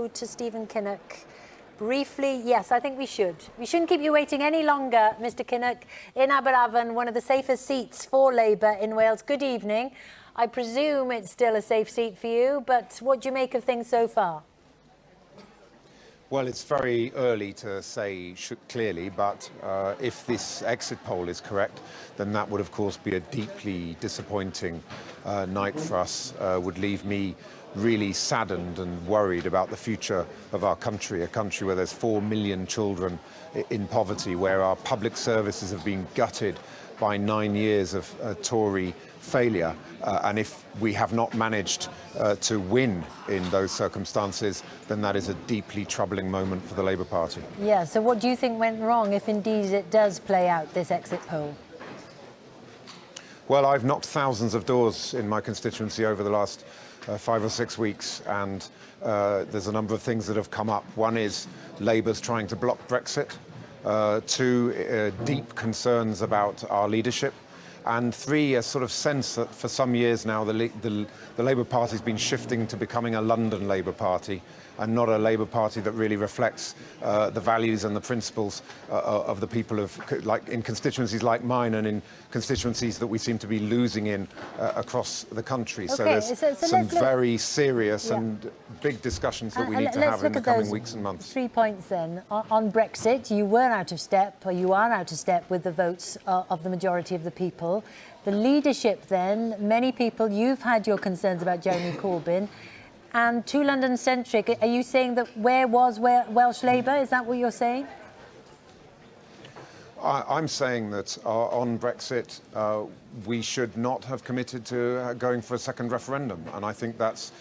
you to Stephen Kinnock? Briefly, yes, I think we should. We shouldn't keep you waiting any longer, Mr. Kinnock, in Aberafan, one of the safest seats for Labour in Wales. Good evening. I presume it's still a safe seat for you, but what do you make of things so far? Well, it's very early to say clearly, but if this exit poll is correct, then that would, of course, be a deeply disappointing night for us, would leave me really saddened and worried about the future of our country, a country where there's 4 million children in poverty, where our public services have been gutted by 9 years of Tory failure. And if we have not managed to win in those circumstances, then that is a deeply troubling moment for the Labour Party. Yeah, so what do you think went wrong if indeed it does play out, this exit poll? Well, I've knocked thousands of doors in my constituency over the last 5 or 6 weeks, and there's a number of things that have come up. One is Labour's trying to block Brexit. 2, deep concerns about our leadership. And 3, a sort of sense that for some years now the Labour Party's been shifting to becoming a London Labour Party and not a Labour Party that really reflects the values and the principles of the people of, like in constituencies like mine and in constituencies that we seem to be losing in across the country. Okay, so there's some very serious and big discussions that we need to have in the coming weeks and months. 3 points then. On Brexit, you were out of step, or you are out of step with the votes of the majority of the people. The leadership then, many people, you've had your concerns about Jeremy Corbyn, and too London-centric. Are you saying that where Welsh Labour? Is that what you're saying? I'm saying that on Brexit, we should not have committed to going for a second referendum. And I think that's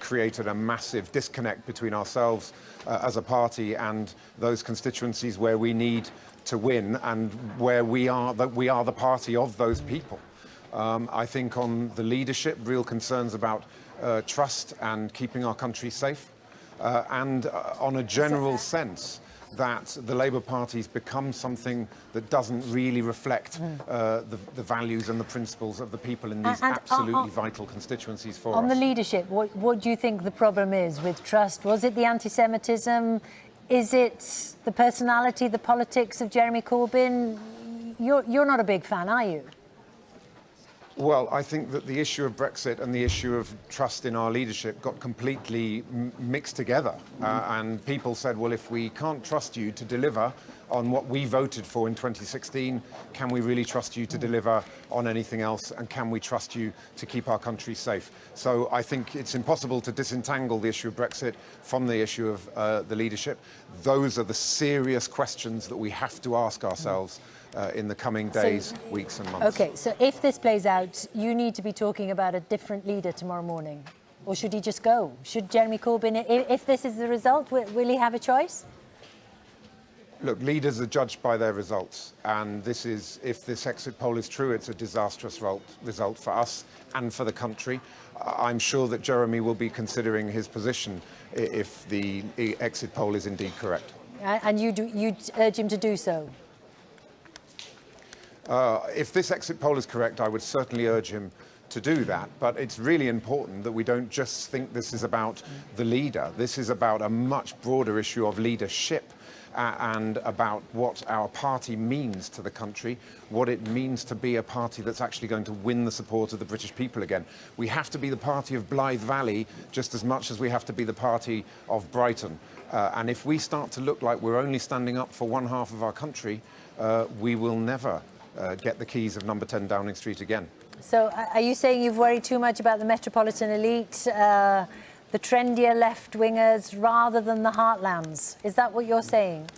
created a massive disconnect between ourselves as a party and those constituencies where we need to win and where we are the party of those people. I think on the leadership, real concerns about trust and keeping our country safe, and on a general sense that the Labour Party's become something that doesn't really reflect the values and the principles of the people in these absolutely vital constituencies for us. On the leadership, what do you think the problem is with trust? Was it the anti-Semitism? Is it the personality, the politics of Jeremy Corbyn? You're not a big fan, are you? Well, I think that the issue of Brexit and the issue of trust in our leadership got completely mixed together. And people said, well, if we can't trust you to deliver on what we voted for in 2016, can we really trust you to deliver on anything else? And can we trust you to keep our country safe? So I think it's impossible to disentangle the issue of Brexit from the issue of the leadership. Those are the serious questions that we have to ask ourselves in the coming days, weeks and months. OK, so if this plays out, you need to be talking about a different leader tomorrow morning. Or should he just go? Should Jeremy Corbyn, if this is the result, will he have a choice? Look, leaders are judged by their results. And this is, if this exit poll is true, it's a disastrous result for us and for the country. I'm sure that Jeremy will be considering his position if the exit poll is indeed correct. And you'd urge him to do so? If this exit poll is correct, I would certainly urge him to do that. But it's really important that we don't just think this is about the leader. This is about a much broader issue of leadership and about what our party means to the country, what it means to be a party that's actually going to win the support of the British people again. We have to be the party of Blythe Valley just as much as we have to be the party of Brighton. And if we start to look like we're only standing up for one half of our country, we will never get the keys of number 10 Downing Street again. So are you saying you've worried too much about the metropolitan elite, the trendier left-wingers, rather than the heartlands? Is that what you're saying?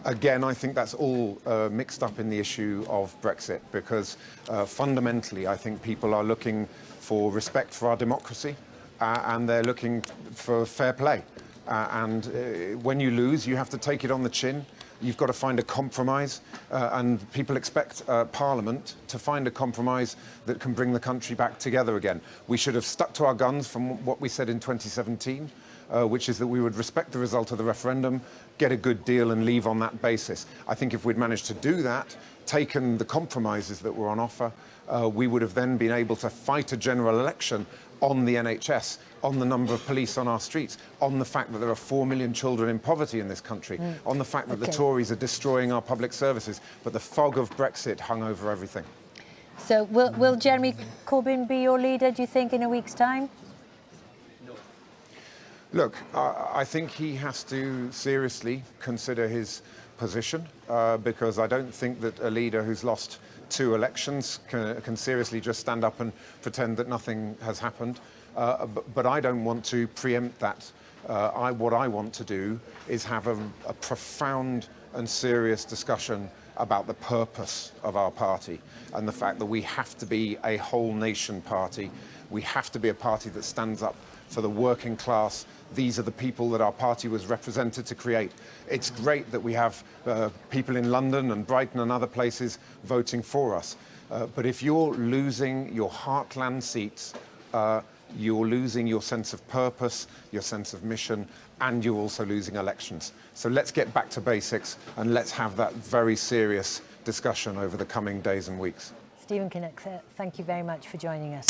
Again, I think that's all mixed up in the issue of Brexit, because fundamentally I think people are looking for respect for our democracy and they're looking for fair play. And when you lose, you have to take it on the chin. You've got to find a compromise, and people expect Parliament to find a compromise that can bring the country back together again. We should have stuck to our guns from what we said in 2017, which is that we would respect the result of the referendum, get a good deal and leave on that basis. I think if we'd managed to do that, taken the compromises that were on offer, we would have then been able to fight a general election on the NHS, on the number of police on our streets, on the fact that there are 4 million children in poverty in this country, on the fact that the Tories are destroying our public services, but the fog of Brexit hung over everything. So will Jeremy Corbyn be your leader, do you think, in a week's time? Look, I think he has to seriously consider his position because I don't think that a leader who's lost 2 elections can seriously just stand up and pretend that nothing has happened. But I don't want to preempt that. What I want to do is have a profound and serious discussion about the purpose of our party and the fact that we have to be a whole nation party. We have to be a party that stands up for the working class. These are the people that our party was represented to create. It's great that we have people in London and Brighton and other places voting for us. But if you're losing your heartland seats, you're losing your sense of purpose, your sense of mission, and you're also losing elections. So let's get back to basics and let's have that very serious discussion over the coming days and weeks. Stephen Kinnock, thank you very much for joining us.